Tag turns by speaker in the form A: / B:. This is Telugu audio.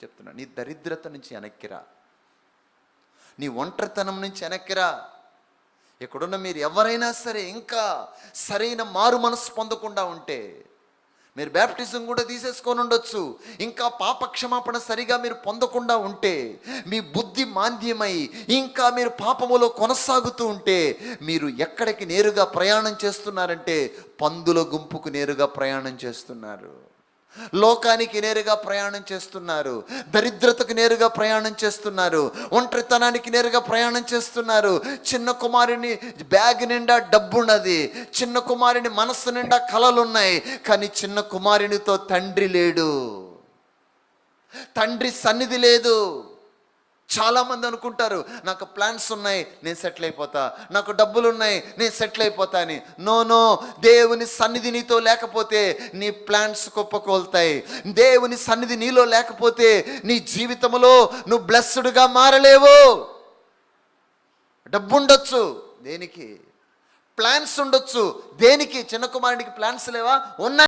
A: చెప్తున్నా, నీ దరిద్రత నుంచి వెనక్కిరా, నీ ఒంటరితనం నుంచి వెనక్కిరా. ఇక్కడున్న మీరు ఎవరైనా సరే ఇంకా సరైన మారు మనసు పొందకుండా ఉంటే, మీరు బ్యాప్టిజం కూడా తీసేసుకొని ఉండొచ్చు, ఇంకా పాపక్షమాపణ సరిగా మీరు పొందకుండా ఉంటే, మీ బుద్ధి మాంద్యమై ఇంకా మీరు పాపములో కొనసాగుతూ ఉంటే, మీరు ఎక్కడికి నేరుగా ప్రయాణం చేస్తున్నారంటే పందుల గుంపుకు నేరుగా ప్రయాణం చేస్తున్నారు, లోకానికి నేరుగా ప్రయాణం చేస్తున్నారు, దరిద్రతకు నేరుగా ప్రయాణం చేస్తున్నారు, ఒంటరితనానికి నేరుగా ప్రయాణం చేస్తున్నారు. చిన్న కుమారుని బ్యాగ్ నిండా డబ్బున్నది, చిన్న కుమారుని మనస్సు నిండా కలలున్నాయి, కానీ చిన్న కుమారునితో తండ్రి లేడు, తండ్రి సన్నిధి లేదు. చాలామంది అనుకుంటారు, నాకు ప్లాన్స్ ఉన్నాయి నేను సెటిల్ అయిపోతా, నాకు డబ్బులు ఉన్నాయి నేను సెటిల్ అయిపోతా అని. నో, దేవుని సన్నిధి నీతో లేకపోతే నీ ప్లాన్స్ కుప్పకూలుతాయి. దేవుని సన్నిధి నీలో లేకపోతే నీ జీవితంలో నువ్వు బ్లెస్డ్గా మారలేవు. డబ్బు ఉండొచ్చు, దేనికి? ప్లాన్స్ ఉండొచ్చు, దేనికి? చిన్న కుమారుడికి ప్లాన్స్ లేవా? ఉన్నాయి.